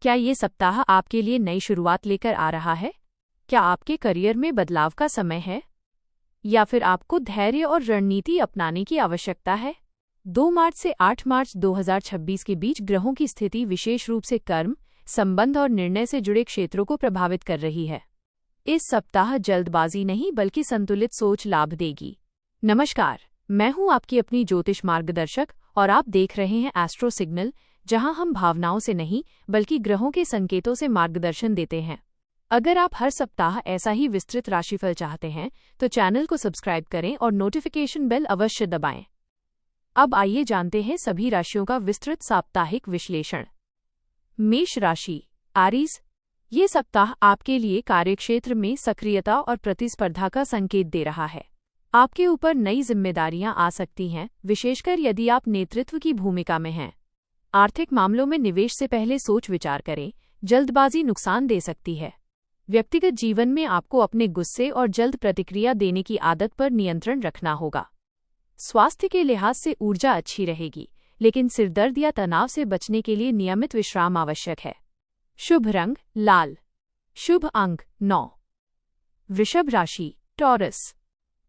क्या ये सप्ताह आपके लिए नई शुरुआत लेकर आ रहा है? क्या आपके करियर में बदलाव का समय है? या फिर आपको धैर्य और रणनीति अपनाने की आवश्यकता है? 2 मार्च से 8 मार्च 2026 के बीच ग्रहों की स्थिति विशेष रूप से कर्म, संबंध और निर्णय से जुड़े क्षेत्रों को प्रभावित कर रही है। इस सप्ताह जल्दबाजी नहीं बल्कि संतुलित सोच लाभ देगी। नमस्कार, मैं हूं आपकी अपनी ज्योतिष मार्गदर्शक और आप देख रहे हैं एस्ट्रो सिग्नल, जहां हम भावनाओं से नहीं बल्कि ग्रहों के संकेतों से मार्गदर्शन देते हैं। अगर आप हर सप्ताह ऐसा ही विस्तृत राशिफल चाहते हैं तो चैनल को सब्सक्राइब करें और नोटिफिकेशन बेल अवश्य दबाएं। अब आइए जानते हैं सभी राशियों का विस्तृत साप्ताहिक विश्लेषण। मेष राशि, आरीज। ये सप्ताह आपके लिए कार्यक्षेत्र में सक्रियता और प्रतिस्पर्धा का संकेत दे रहा है। आपके ऊपर नई जिम्मेदारियां आ सकती हैं, विशेषकर यदि आप नेतृत्व की भूमिका में हैं। आर्थिक मामलों में निवेश से पहले सोच विचार करें, जल्दबाजी नुकसान दे सकती है। व्यक्तिगत जीवन में आपको अपने गुस्से और जल्द प्रतिक्रिया देने की आदत पर नियंत्रण रखना होगा। स्वास्थ्य के लिहाज से ऊर्जा अच्छी रहेगी, लेकिन सिरदर्द या तनाव से बचने के लिए नियमित विश्राम आवश्यक है। शुभ रंग लाल। शुभ अंक 9। वृषभ राशि, टॉरस।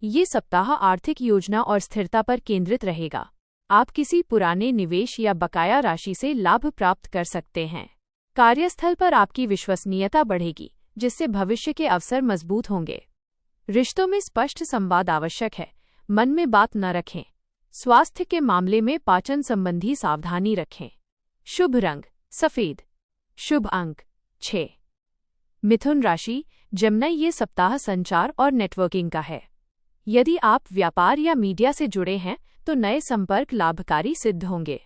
ये सप्ताह आर्थिक योजना और स्थिरता पर केंद्रित रहेगा। आप किसी पुराने निवेश या बकाया राशि से लाभ प्राप्त कर सकते हैं। कार्यस्थल पर आपकी विश्वसनीयता बढ़ेगी, जिससे भविष्य के अवसर मजबूत होंगे। रिश्तों में स्पष्ट संवाद आवश्यक है, मन में बात न रखें। स्वास्थ्य के मामले में पाचन संबंधी सावधानी रखें। शुभ रंग सफेद। शुभ अंक 6। मिथुन राशि, जमनाई। ये सप्ताह संचार और नेटवर्किंग का है। यदि आप व्यापार या मीडिया से जुड़े हैं तो नए संपर्क लाभकारी सिद्ध होंगे।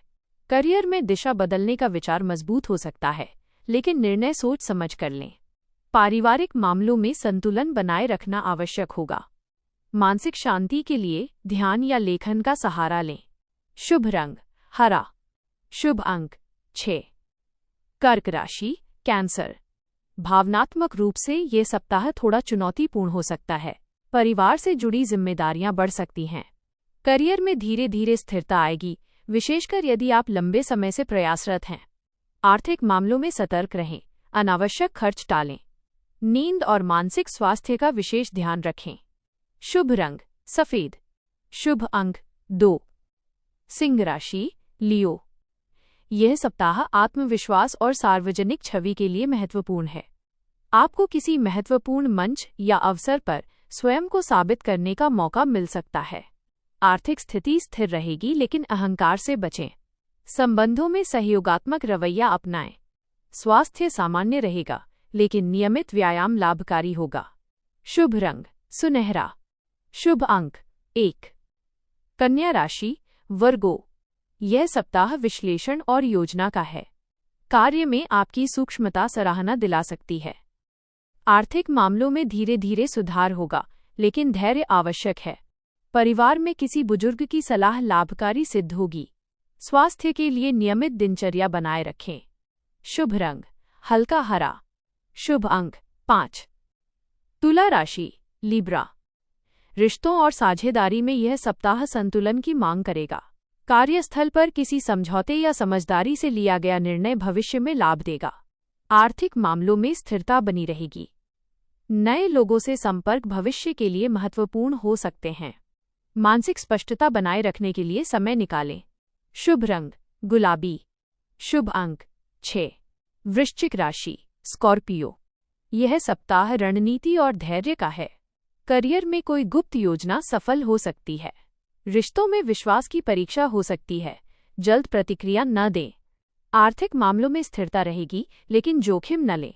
करियर में दिशा बदलने का विचार मजबूत हो सकता है, लेकिन निर्णय सोच समझ कर लें। पारिवारिक मामलों में संतुलन बनाए रखना आवश्यक होगा। मानसिक शांति के लिए ध्यान या लेखन का सहारा लें। शुभ रंग हरा। शुभ अंक 6। कर्क राशि, कैंसर। भावनात्मक रूप से ये सप्ताह थोड़ा चुनौतीपूर्ण हो सकता है। परिवार से जुड़ी जिम्मेदारियां बढ़ सकती हैं। करियर में धीरे धीरे स्थिरता आएगी, विशेषकर यदि आप लंबे समय से प्रयासरत हैं। आर्थिक मामलों में सतर्क रहें, अनावश्यक खर्च टालें। नींद और मानसिक स्वास्थ्य का विशेष ध्यान रखें। शुभ रंग सफेद। शुभ अंक 2। सिंह राशि, लियो। यह सप्ताह आत्मविश्वास और सार्वजनिक छवि के लिए महत्वपूर्ण है। आपको किसी महत्वपूर्ण मंच या अवसर पर स्वयं को साबित करने का मौका मिल सकता है। आर्थिक स्थिति स्थिर रहेगी, लेकिन अहंकार से बचें। संबंधों में सहयोगात्मक रवैया अपनाएं। स्वास्थ्य सामान्य रहेगा, लेकिन नियमित व्यायाम लाभकारी होगा। शुभ रंग सुनहरा। शुभ अंक 1। कन्या राशि, वर्गो। यह सप्ताह विश्लेषण और योजना का है। कार्य में आपकी सूक्ष्मता सराहना दिला सकती है। आर्थिक मामलों में धीरे धीरे सुधार होगा, लेकिन धैर्य आवश्यक है। परिवार में किसी बुजुर्ग की सलाह लाभकारी सिद्ध होगी। स्वास्थ्य के लिए नियमित दिनचर्या बनाए रखें। शुभ रंग हल्का हरा। शुभ अंक 5। तुला राशि, लिब्रा। रिश्तों और साझेदारी में यह सप्ताह संतुलन की मांग करेगा। कार्यस्थल पर किसी समझौते या समझदारी से लिया गया निर्णय भविष्य में लाभ देगा। आर्थिक मामलों में स्थिरता बनी रहेगी। नए लोगों से संपर्क भविष्य के लिए महत्वपूर्ण हो सकते हैं। मानसिक स्पष्टता बनाए रखने के लिए समय निकालें। शुभ रंग गुलाबी। शुभ अंक 6। वृश्चिक राशि, स्कॉर्पियो। यह सप्ताह रणनीति और धैर्य का है। करियर में कोई गुप्त योजना सफल हो सकती है। रिश्तों में विश्वास की परीक्षा हो सकती है, जल्द प्रतिक्रिया न दें। आर्थिक मामलों में स्थिरता रहेगी, लेकिन जोखिम न लें।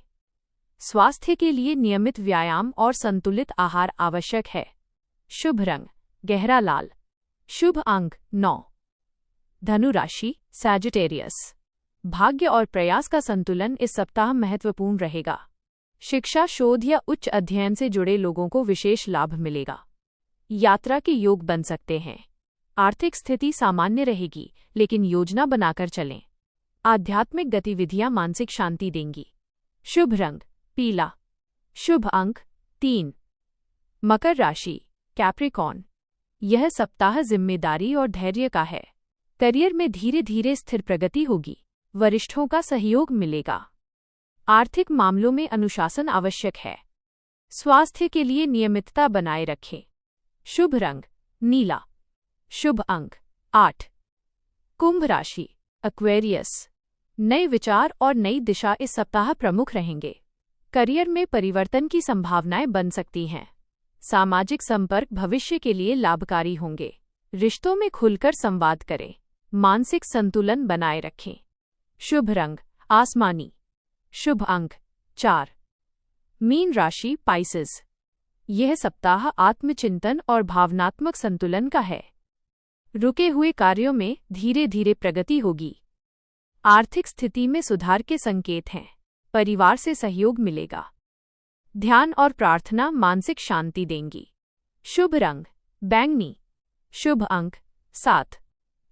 स्वास्थ्य के लिए नियमित व्यायाम और संतुलित आहार आवश्यक है। शुभ रंग गहरा लाल। शुभ अंक 9। धनु राशि, सैजिटेरियस। भाग्य और प्रयास का संतुलन इस सप्ताह महत्वपूर्ण रहेगा। शिक्षा, शोध या उच्च अध्ययन से जुड़े लोगों को विशेष लाभ मिलेगा। यात्रा के योग बन सकते हैं। आर्थिक स्थिति सामान्य रहेगी, लेकिन योजना बनाकर चलें। आध्यात्मिक गतिविधियां मानसिक शांति देंगी। शुभ रंग पीला। शुभ अंक 3। मकर राशि, कैप्रिकॉर्न। यह सप्ताह जिम्मेदारी और धैर्य का है। करियर में धीरे धीरे स्थिर प्रगति होगी। वरिष्ठों का सहयोग मिलेगा। आर्थिक मामलों में अनुशासन आवश्यक है। स्वास्थ्य के लिए नियमितता बनाए रखें। शुभ रंग नीला। शुभ अंक 8। कुंभ राशि एक्वेरियस। नए विचार और नई दिशा इस सप्ताह प्रमुख रहेंगे। करियर में परिवर्तन की संभावनाएं बन सकती हैं। सामाजिक संपर्क भविष्य के लिए लाभकारी होंगे। रिश्तों में खुलकर संवाद करें। मानसिक संतुलन बनाए रखें। शुभ रंग आसमानी। शुभ अंक 4। मीन राशि पाइसेस। यह सप्ताह आत्मचिंतन और भावनात्मक संतुलन का है। रुके हुए कार्यों में धीरे धीरे प्रगति होगी। आर्थिक स्थिति में सुधार के संकेत हैं। परिवार से सहयोग मिलेगा। ध्यान और प्रार्थना मानसिक शांति देंगी। शुभ रंग बैंगनी। शुभ अंक 7।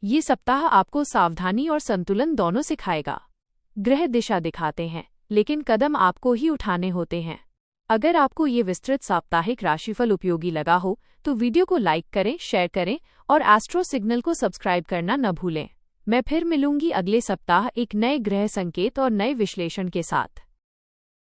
ये सप्ताह आपको सावधानी और संतुलन दोनों सिखाएगा। ग्रह दिशा दिखाते हैं, लेकिन कदम आपको ही उठाने होते हैं। अगर आपको ये विस्तृत साप्ताहिक राशिफल उपयोगी लगा हो तो वीडियो को लाइक करें, शेयर करें और एस्ट्रो सिग्नल को सब्सक्राइब करना न भूलें। मैं फिर मिलूंगी अगले सप्ताह एक नए ग्रह संकेत और नए विश्लेषण के साथ।